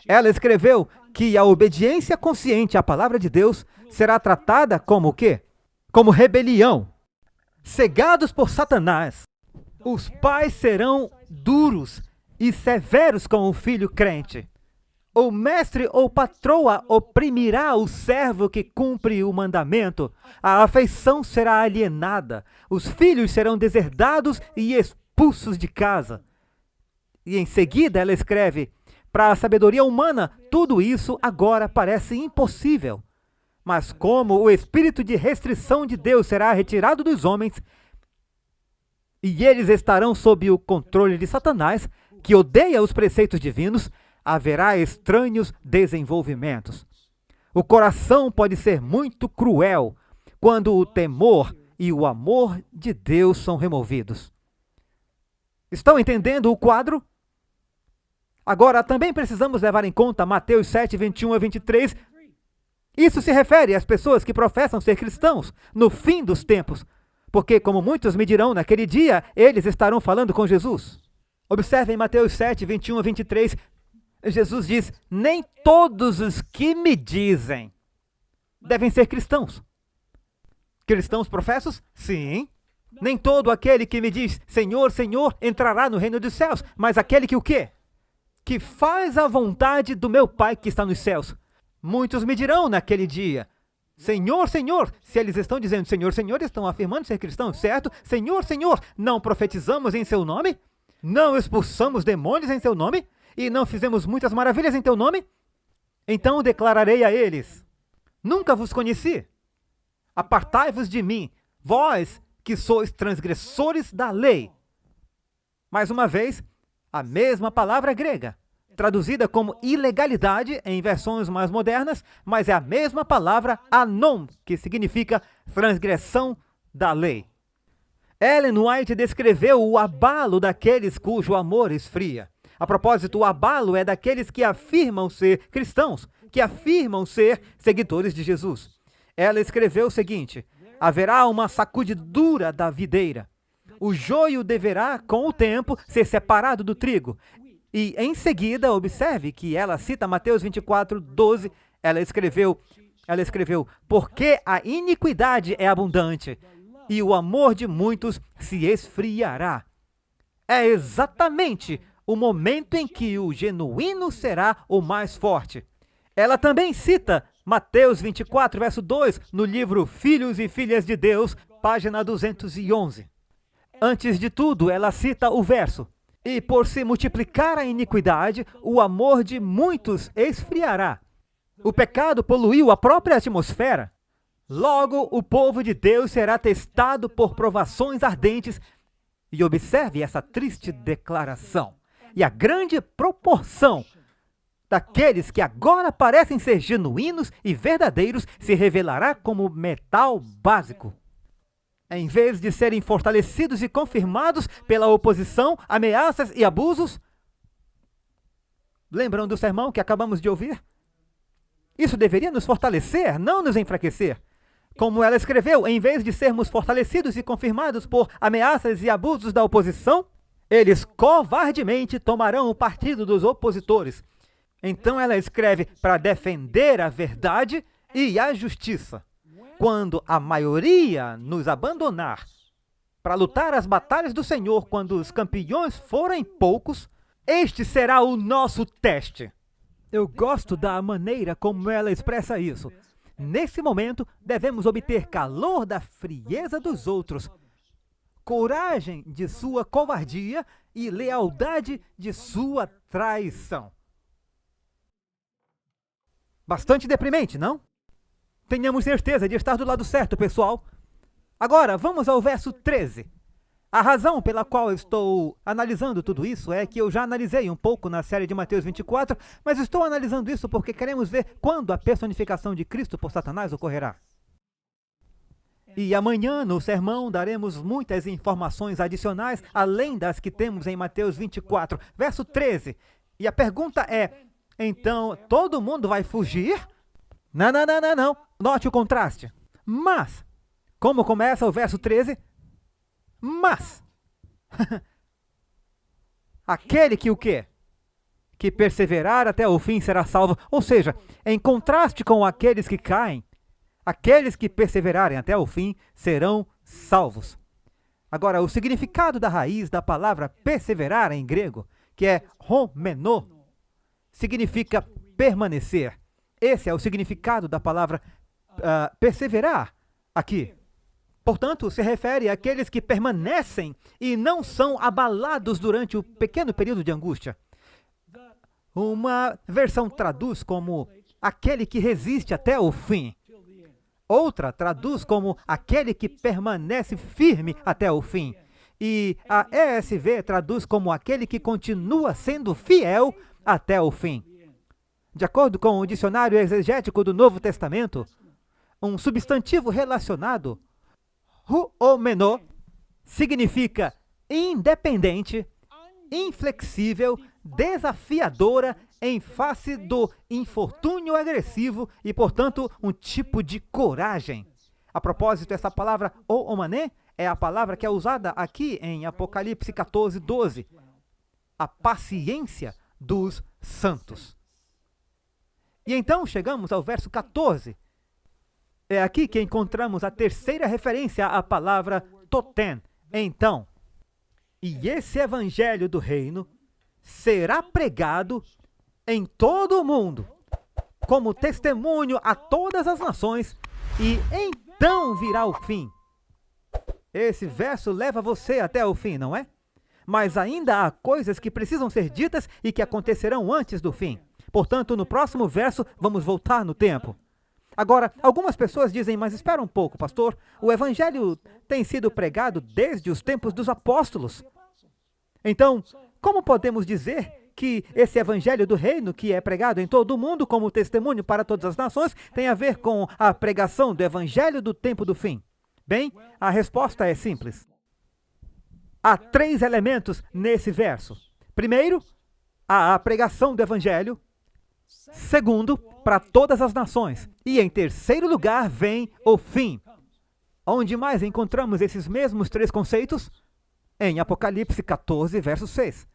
Ela escreveu que a obediência consciente à palavra de Deus será tratada como o quê? Como rebelião. Cegados por Satanás, os pais serão duros e severos com o filho crente. O mestre ou patroa oprimirá o servo que cumpre o mandamento. A afeição será alienada. Os filhos serão deserdados e expulsos de casa. E em seguida ela escreve: Para a sabedoria humana, tudo isso agora parece impossível. Mas como o espírito de restrição de Deus será retirado dos homens, e eles estarão sob o controle de Satanás, que odeia os preceitos divinos, haverá estranhos desenvolvimentos. O coração pode ser muito cruel quando o temor e o amor de Deus são removidos. Estão entendendo o quadro? Agora, também precisamos levar em conta Mateus 7, 21 a 23. Isso se refere às pessoas que professam ser cristãos no fim dos tempos, porque, como muitos me dirão naquele dia, eles estarão falando com Jesus. Observem Mateus 7, 21 a 23. Jesus diz: nem todos os que me dizem devem ser cristãos. Cristãos professos? Sim. Nem todo aquele que me diz Senhor, Senhor, entrará no reino dos céus, mas aquele que o quê? Que faz a vontade do meu Pai que está nos céus. Muitos me dirão naquele dia: Senhor, Senhor. Se eles estão dizendo Senhor, Senhor, estão afirmando ser cristãos, certo? Senhor, Senhor, não profetizamos em seu nome? Não expulsamos demônios em seu nome? E não fizemos muitas maravilhas em teu nome? Então declararei a eles: nunca vos conheci. Apartai-vos de mim, vós que sois transgressores da lei. Mais uma vez, a mesma palavra grega, traduzida como ilegalidade em versões mais modernas, mas é a mesma palavra anon, que significa transgressão da lei. Ellen White descreveu o abalo daqueles cujo amor esfria. A propósito, o abalo é daqueles que afirmam ser cristãos, que afirmam ser seguidores de Jesus. Ela escreveu o seguinte: haverá uma sacudidura da videira. O joio deverá, com o tempo, ser separado do trigo. E, em seguida, observe que ela cita Mateus 24, 12. Ela escreveu, porque a iniquidade é abundante, e o amor de muitos se esfriará. É exatamente o momento em que o genuíno será o mais forte. Ela também cita Mateus 24, verso 2, no livro Filhos e Filhas de Deus, página 211. Antes de tudo, ela cita o verso: e por se multiplicar a iniquidade, o amor de muitos esfriará. O pecado poluiu a própria atmosfera. Logo, o povo de Deus será testado por provações ardentes. E observe essa triste declaração. E a grande proporção daqueles que agora parecem ser genuínos e verdadeiros se revelará como metal básico. Em vez de serem fortalecidos e confirmados pela oposição, ameaças e abusos. Lembram do sermão que acabamos de ouvir? Isso deveria nos fortalecer, não nos enfraquecer. Como ela escreveu, em vez de sermos fortalecidos e confirmados por ameaças e abusos da oposição, eles covardemente tomarão o partido dos opositores. Então ela escreve para defender a verdade e a justiça. Quando a maioria nos abandonar para lutar as batalhas do Senhor, quando os campeões forem poucos, este será o nosso teste. Eu gosto da maneira como ela expressa isso. Nesse momento, devemos obter calor da frieza dos outros, coragem de sua covardia e lealdade de sua traição. Bastante deprimente, não? Tenhamos certeza de estar do lado certo, pessoal. Agora, vamos ao verso 13. A razão pela qual eu estou analisando tudo isso é que eu já analisei um pouco na série de Mateus 24, mas estou analisando isso porque queremos ver quando a personificação de Cristo por Satanás ocorrerá. E amanhã, no sermão, daremos muitas informações adicionais, além das que temos em Mateus 24, verso 13. E a pergunta é: então, todo mundo vai fugir? Não. Note o contraste. Mas, como começa o verso 13? Mas, aquele que o quê? Que perseverar até o fim será salvo. Ou seja, em contraste com aqueles que caem, aqueles que perseverarem até o fim serão salvos. Agora, o significado da raiz da palavra perseverar em grego, que é romeno, significa permanecer. Esse é o significado da palavra perseverar aqui. Portanto, se refere àqueles que permanecem e não são abalados durante o pequeno período de angústia. Uma versão traduz como aquele que resiste até o fim. Outra traduz como aquele que permanece firme até o fim. E a ESV traduz como aquele que continua sendo fiel até o fim. De acordo com o dicionário exegético do Novo Testamento, um substantivo relacionado, huomeno, significa independente, inflexível, desafiadora em face do infortúnio agressivo e, portanto, um tipo de coragem. A propósito, essa palavra oomané é a palavra que é usada aqui em Apocalipse 14, 12. A paciência dos santos. E então chegamos ao verso 14. É aqui que encontramos a terceira referência à palavra totem. Então, e esse evangelho do reino será pregado em todo o mundo, como testemunho a todas as nações, e então virá o fim. Esse verso leva você até o fim, não é? Mas ainda há coisas que precisam ser ditas e que acontecerão antes do fim. Portanto, no próximo verso, vamos voltar no tempo. Agora, algumas pessoas dizem, mas espera um pouco, pastor, o evangelho tem sido pregado desde os tempos dos apóstolos. Então, como podemos dizer que esse evangelho do reino, que é pregado em todo o mundo como testemunho para todas as nações, tem a ver com a pregação do evangelho do tempo do fim? Bem, a resposta é simples. Há 3 elementos nesse verso. Primeiro, a pregação do evangelho. Segundo, para todas as nações. E em terceiro lugar, vem o fim. Onde mais encontramos esses mesmos 3 conceitos? Em Apocalipse 14, verso 6.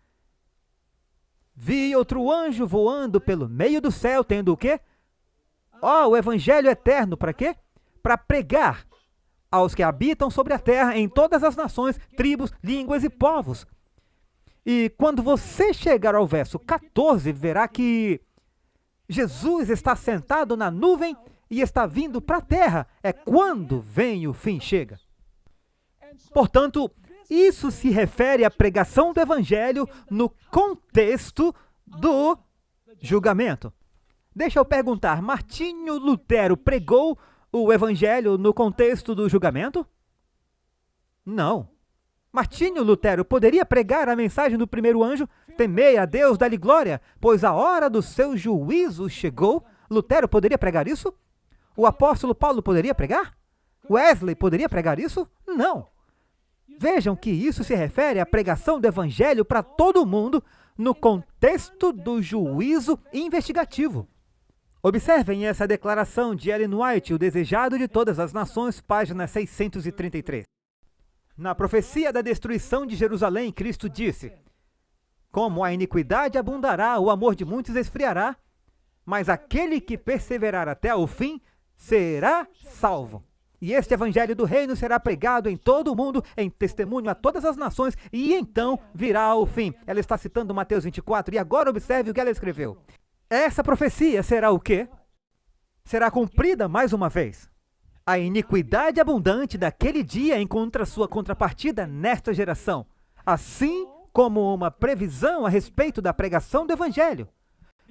Vi outro anjo voando pelo meio do céu, tendo o quê? O evangelho eterno, para quê? Para pregar aos que habitam sobre a terra, em todas as nações, tribos, línguas e povos. E quando você chegar ao verso 14, verá que Jesus está sentado na nuvem e está vindo para a terra. É quando vem o fim, chega. Portanto, isso se refere à pregação do evangelho no contexto do julgamento. Deixa eu perguntar, Martinho Lutero pregou o evangelho no contexto do julgamento? Não. Martinho Lutero poderia pregar a mensagem do primeiro anjo, temei a Deus, dá-lhe glória, pois a hora do seu juízo chegou? Lutero poderia pregar isso? O apóstolo Paulo poderia pregar? Wesley poderia pregar isso? Não. Vejam que isso se refere à pregação do evangelho para todo mundo no contexto do juízo investigativo. Observem essa declaração de Ellen White, o desejado de todas as nações, página 633. Na profecia da destruição de Jerusalém, Cristo disse: como a iniquidade abundará, o amor de muitos esfriará, mas aquele que perseverar até o fim será salvo. E este evangelho do reino será pregado em todo o mundo, em testemunho a todas as nações, e então virá o fim. Ela está citando Mateus 24, e agora observe o que ela escreveu. Essa profecia será o quê? Será cumprida mais uma vez. A iniquidade abundante daquele dia encontra sua contrapartida nesta geração, assim como uma previsão a respeito da pregação do evangelho.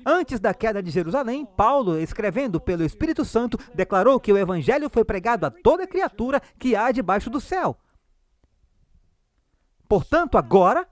Antes da queda de Jerusalém, Paulo, escrevendo pelo Espírito Santo, declarou que o evangelho foi pregado a toda criatura que há debaixo do céu. Portanto, agora,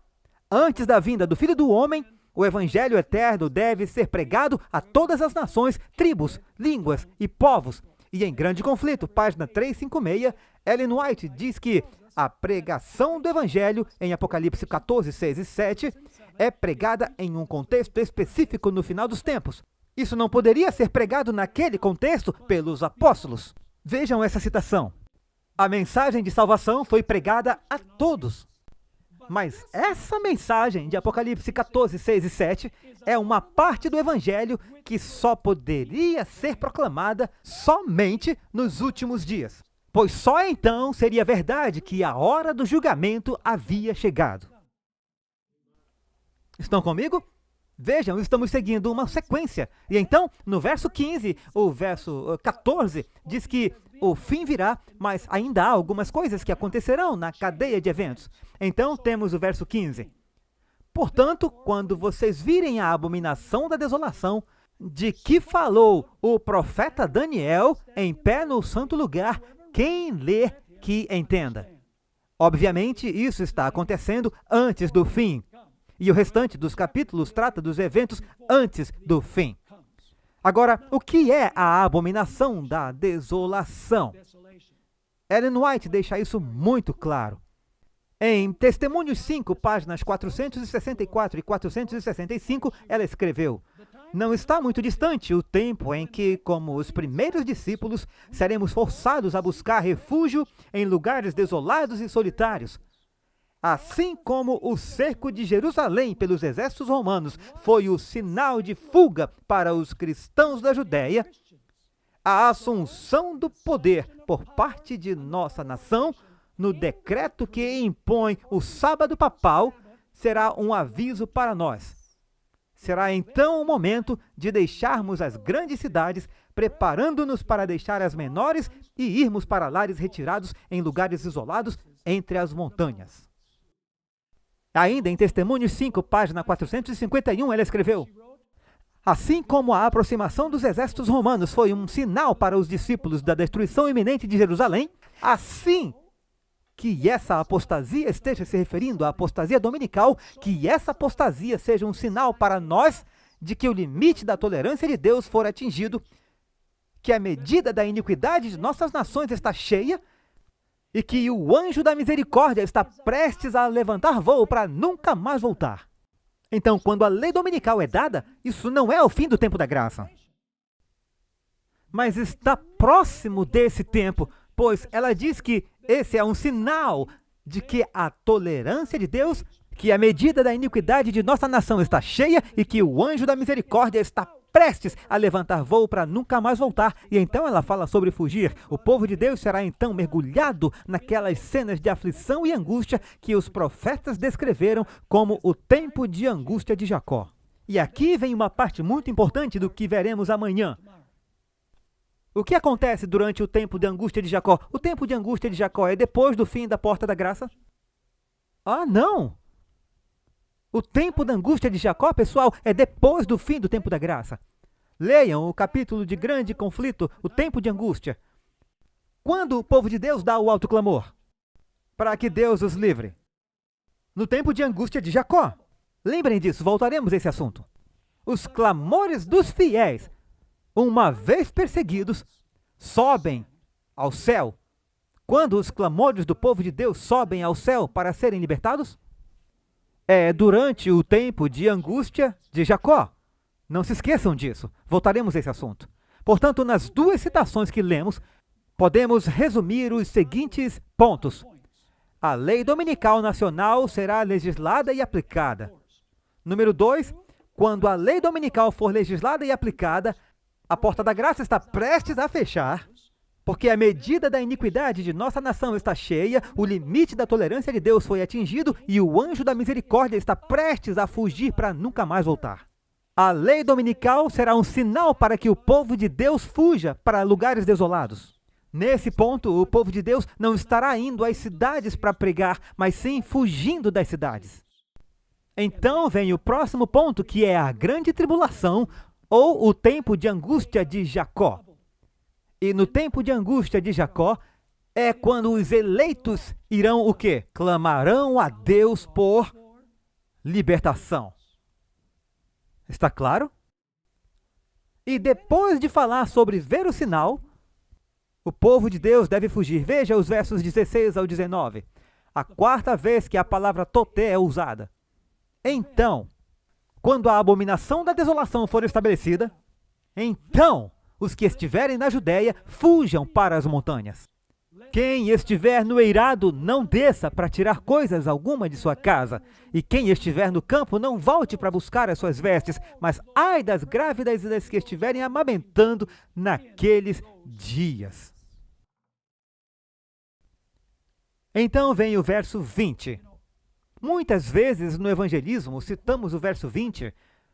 antes da vinda do Filho do Homem, o evangelho eterno deve ser pregado a todas as nações, tribos, línguas e povos. E em grande conflito, página 356, Ellen White diz que a pregação do evangelho, em Apocalipse 14, 6 e 7, é pregada em um contexto específico no final dos tempos. Isso não poderia ser pregado naquele contexto pelos apóstolos. Vejam essa citação. A mensagem de salvação foi pregada a todos. Mas essa mensagem de Apocalipse 14, 6 e 7 é uma parte do evangelho que só poderia ser proclamada somente nos últimos dias. Pois só então seria verdade que a hora do julgamento havia chegado. Estão comigo? Vejam, estamos seguindo uma sequência. E então, no verso 15, o verso 14, diz que o fim virá, mas ainda há algumas coisas que acontecerão na cadeia de eventos. Então, temos o verso 15. Portanto, quando vocês virem a abominação da desolação, de que falou o profeta Daniel em pé no santo lugar, quem lê que entenda. Obviamente, isso está acontecendo antes do fim. E o restante dos capítulos trata dos eventos antes do fim. Agora, o que é a abominação da desolação? Ellen White deixa isso muito claro. Em Testemunhos 5, páginas 464 e 465, ela escreveu: não está muito distante o tempo em que, como os primeiros discípulos, seremos forçados a buscar refúgio em lugares desolados e solitários. Assim como o cerco de Jerusalém pelos exércitos romanos foi o sinal de fuga para os cristãos da Judéia, a assunção do poder por parte de nossa nação, no decreto que impõe o sábado papal, será um aviso para nós. Será então o momento de deixarmos as grandes cidades, preparando-nos para deixar as menores e irmos para lares retirados em lugares isolados entre as montanhas. Ainda em Testemunhos 5, página 451, ela escreveu: assim como a aproximação dos exércitos romanos foi um sinal para os discípulos da destruição iminente de Jerusalém, assim que essa apostasia esteja se referindo à apostasia dominical, que essa apostasia seja um sinal para nós de que o limite da tolerância de Deus for atingido, que a medida da iniquidade de nossas nações está cheia e que o anjo da misericórdia está prestes a levantar voo para nunca mais voltar. Então, quando a lei dominical é dada, isso não é o fim do tempo da graça, mas está próximo desse tempo, pois ela diz que esse é um sinal de que a tolerância de Deus, que a medida da iniquidade de nossa nação está cheia e que o anjo da misericórdia está prestes a levantar voo para nunca mais voltar. E então ela fala sobre fugir. O povo de Deus será então mergulhado naquelas cenas de aflição e angústia que os profetas descreveram como o tempo de angústia de Jacó. E aqui vem uma parte muito importante do que veremos amanhã. O que acontece durante o tempo de angústia de Jacó? O tempo de angústia de Jacó é depois do fim da porta da graça? Ah, não! O tempo da angústia de Jacó, pessoal, é depois do fim do tempo da graça. Leiam o capítulo de grande conflito, o tempo de angústia. Quando o povo de Deus dá o alto clamor? Para que Deus os livre. No tempo de angústia de Jacó. Lembrem disso, voltaremos a esse assunto. Os clamores dos fiéis, uma vez perseguidos, sobem ao céu. Quando os clamores do povo de Deus sobem ao céu para serem libertados? É durante o tempo de angústia de Jacó. Não se esqueçam disso. Voltaremos a esse assunto. Portanto, nas duas citações que lemos, podemos resumir os seguintes pontos. A lei dominical nacional será legislada e aplicada. Número 2, quando a lei dominical for legislada e aplicada, a porta da graça está prestes a fechar, porque a medida da iniquidade de nossa nação está cheia, o limite da tolerância de Deus foi atingido e o anjo da misericórdia está prestes a fugir para nunca mais voltar. A lei dominical será um sinal para que o povo de Deus fuja para lugares desolados. Nesse ponto, o povo de Deus não estará indo às cidades para pregar, mas sim fugindo das cidades. Então vem o próximo ponto, que é a grande tribulação, ou o tempo de angústia de Jacó. E no tempo de angústia de Jacó, é quando os eleitos irão o quê? Clamarão a Deus por libertação. Está claro? E depois de falar sobre ver o sinal, o povo de Deus deve fugir. Veja os versos 16 ao 19. A quarta vez que a palavra toté é usada. Então, quando a abominação da desolação for estabelecida, então os que estiverem na Judéia fujam para as montanhas. Quem estiver no eirado, não desça para tirar coisas alguma de sua casa. E quem estiver no campo, não volte para buscar as suas vestes. Mas ai das grávidas e das que estiverem amamentando naqueles dias. Então vem o verso 20. Muitas vezes no evangelismo citamos o verso 20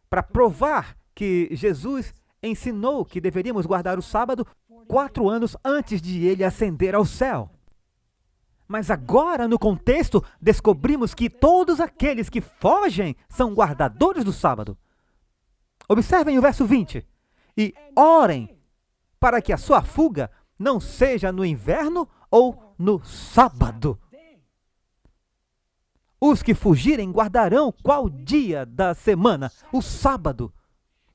para provar que Jesus ensinou que deveríamos guardar o sábado 4 anos antes de ele ascender ao céu. Mas agora, no contexto, descobrimos que todos aqueles que fogem são guardadores do sábado. Observem o verso 20. E orem para que a sua fuga não seja no inverno ou no sábado. Os que fugirem guardarão qual dia da semana? O sábado.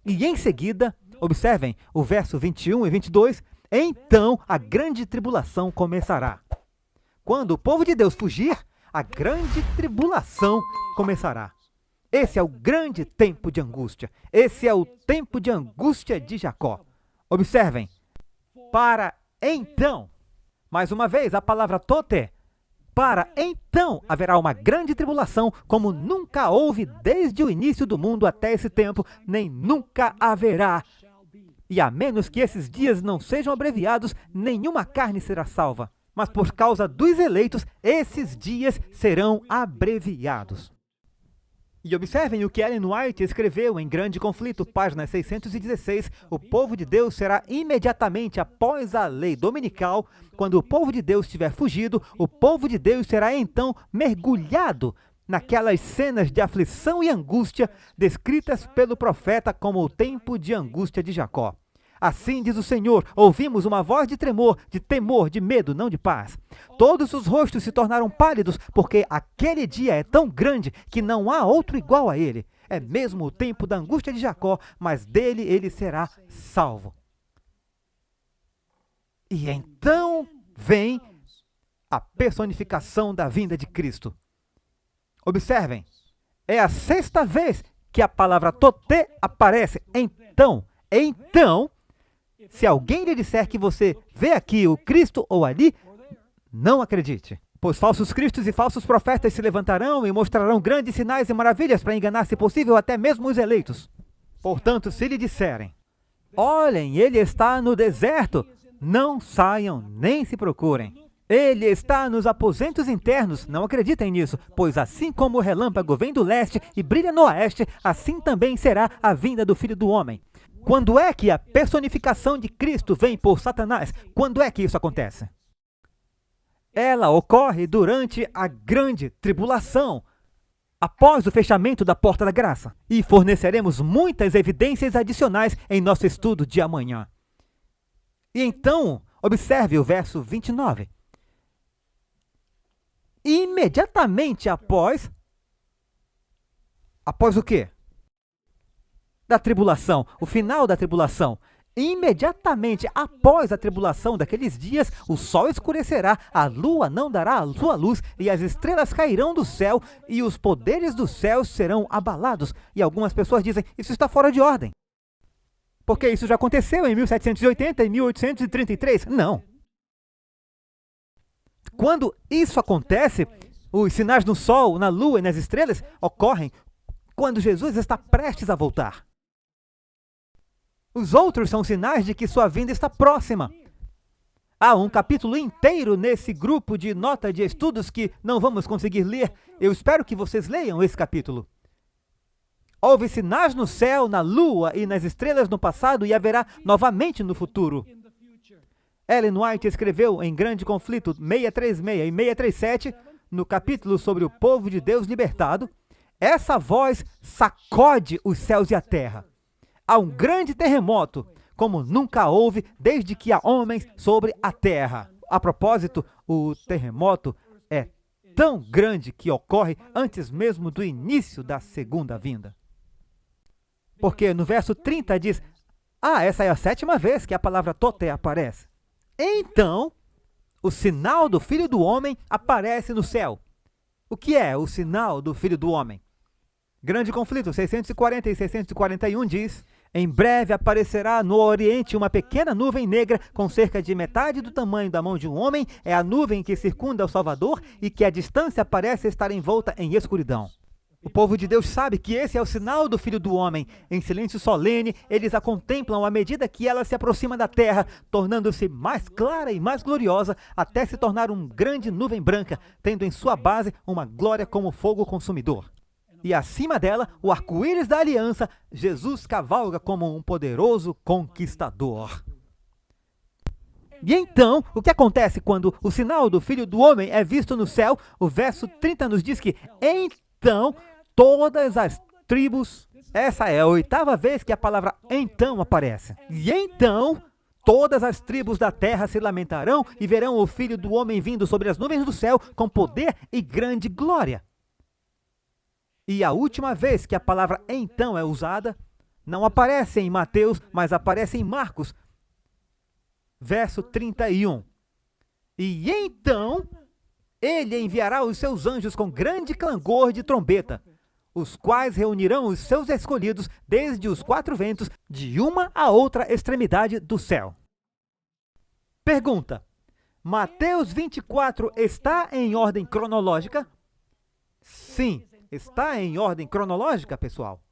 E em seguida, observem o verso 21 e 22, então a grande tribulação começará. Quando o povo de Deus fugir, a grande tribulação começará. Esse é o grande tempo de angústia. Esse é o tempo de angústia de Jacó. Observem. Para então. Mais uma vez, a palavra tote. Para então haverá uma grande tribulação, como nunca houve desde o início do mundo até esse tempo, nem nunca haverá. E a menos que esses dias não sejam abreviados, nenhuma carne será salva. Mas por causa dos eleitos, esses dias serão abreviados. E observem o que Ellen White escreveu em Grande Conflito, página 616. O povo de Deus será imediatamente após a lei dominical. Quando o povo de Deus tiver fugido, o povo de Deus será então mergulhado naquelas cenas de aflição e angústia descritas pelo profeta como o tempo de angústia de Jacó. Assim diz o Senhor, ouvimos uma voz de tremor, de temor, de medo, não de paz. Todos os rostos se tornaram pálidos, porque aquele dia é tão grande que não há outro igual a ele. É mesmo o tempo da angústia de Jacó, mas dele ele será salvo. E então vem a personificação da vinda de Cristo. Observem, é a sexta vez que a palavra tote aparece. Então, se alguém lhe disser que você vê aqui o Cristo ou ali, não acredite. Pois falsos cristos e falsos profetas se levantarão e mostrarão grandes sinais e maravilhas para enganar, se possível, até mesmo os eleitos. Portanto, se lhe disserem, olhem, ele está no deserto, não saiam nem se procurem. Ele está nos aposentos internos, não acreditem nisso, pois assim como o relâmpago vem do leste e brilha no oeste, assim também será a vinda do Filho do Homem. Quando é que a personificação de Cristo vem por Satanás? Quando é que isso acontece? Ela ocorre durante a grande tribulação, após o fechamento da porta da graça. E forneceremos muitas evidências adicionais em nosso estudo de amanhã. E então, observe o verso 29. Imediatamente após o quê? Da tribulação, o final da tribulação. Imediatamente após a tribulação daqueles dias, o sol escurecerá, a lua não dará a sua luz, e as estrelas cairão do céu, e os poderes dos céus serão abalados. E algumas pessoas dizem, isso está fora de ordem. Porque isso já aconteceu em 1780 e 1833. Não. Quando isso acontece, os sinais no sol, na lua e nas estrelas ocorrem quando Jesus está prestes a voltar. Os outros são sinais de que sua vinda está próxima. Há um capítulo inteiro nesse grupo de nota de estudos que não vamos conseguir ler. Eu espero que vocês leiam esse capítulo. Houve sinais no céu, na lua e nas estrelas no passado e haverá novamente no futuro. Ellen White escreveu em Grande Conflito 636 e 637, no capítulo sobre o povo de Deus libertado, essa voz sacode os céus e a terra. Há um grande terremoto, como nunca houve desde que há homens sobre a terra. A propósito, o terremoto é tão grande que ocorre antes mesmo do início da segunda vinda. Porque no verso 30 diz, essa é a sétima vez que a palavra tote aparece. Então, o sinal do Filho do Homem aparece no céu. O que é o sinal do Filho do Homem? Grande Conflito 640 e 641 diz, em breve aparecerá no oriente uma pequena nuvem negra com cerca de metade do tamanho da mão de um homem, é a nuvem que circunda o Salvador e que à distância parece estar envolta em escuridão. O povo de Deus sabe que esse é o sinal do Filho do Homem. Em silêncio solene, eles a contemplam à medida que ela se aproxima da terra, tornando-se mais clara e mais gloriosa, até se tornar uma grande nuvem branca, tendo em sua base uma glória como fogo consumidor. E acima dela, o arco-íris da aliança, Jesus cavalga como um poderoso conquistador. E então, o que acontece quando o sinal do Filho do Homem é visto no céu? O verso 30 nos diz que, então, todas as tribos... Essa é a 8ª vez que a palavra então aparece. E então, todas as tribos da terra se lamentarão e verão o Filho do Homem vindo sobre as nuvens do céu com poder e grande glória. E a última vez que a palavra então é usada, não aparece em Mateus, mas aparece em Marcos, verso 31. E então, ele enviará os seus anjos com grande clangor de trombeta, os quais reunirão os seus escolhidos desde os 4 ventos, de uma a outra extremidade do céu. Pergunta: Mateus 24 está em ordem cronológica? Sim, está em ordem cronológica, pessoal.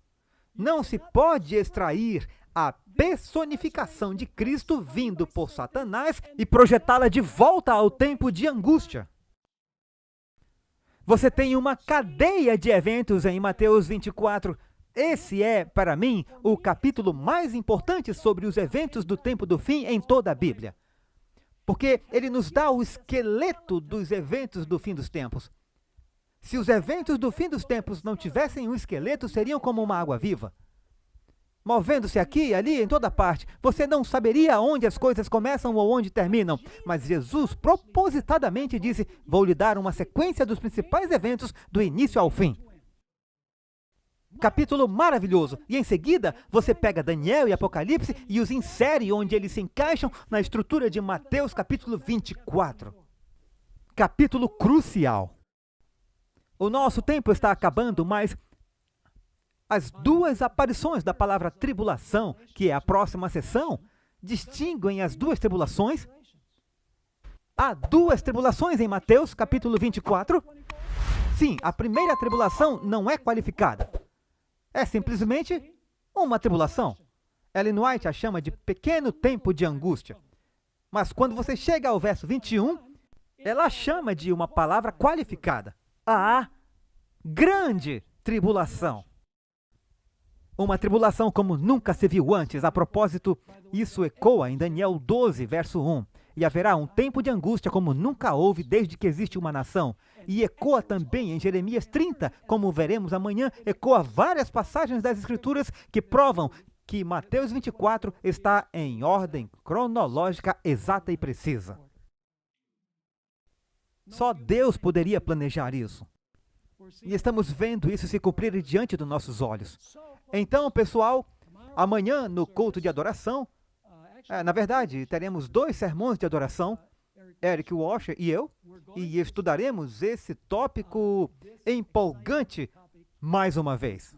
Não se pode extrair a personificação de Cristo vindo por Satanás e projetá-la de volta ao tempo de angústia. Você tem uma cadeia de eventos em Mateus 24. Esse é, para mim, o capítulo mais importante sobre os eventos do tempo do fim em toda a Bíblia. Porque ele nos dá o esqueleto dos eventos do fim dos tempos. Se os eventos do fim dos tempos não tivessem um esqueleto, seriam como uma água viva, movendo-se aqui e ali, em toda parte. Você não saberia onde as coisas começam ou onde terminam. Mas Jesus propositadamente disse: vou lhe dar uma sequência dos principais eventos do início ao fim. Capítulo maravilhoso. E em seguida, você pega Daniel e Apocalipse e os insere onde eles se encaixam na estrutura de Mateus capítulo 24. Capítulo crucial. O nosso tempo está acabando, mas as 2 aparições da palavra tribulação, que é a próxima sessão, distinguem as 2 tribulações. Há 2 tribulações em Mateus, capítulo 24. Sim, a primeira tribulação não é qualificada. É simplesmente uma tribulação. Ellen White a chama de pequeno tempo de angústia. Mas quando você chega ao verso 21, ela a chama de uma palavra qualificada. A grande tribulação. Uma tribulação como nunca se viu antes. A propósito, isso ecoa em Daniel 12, verso 1. E haverá um tempo de angústia como nunca houve desde que existe uma nação. E ecoa também em Jeremias 30, como veremos amanhã, ecoa várias passagens das Escrituras que provam que Mateus 24 está em ordem cronológica exata e precisa. Só Deus poderia planejar isso. E estamos vendo isso se cumprir diante dos nossos olhos. Então, pessoal, amanhã no culto de adoração, na verdade, teremos 2 sermões de adoração, Eric Washer e eu, e estudaremos esse tópico empolgante mais uma vez.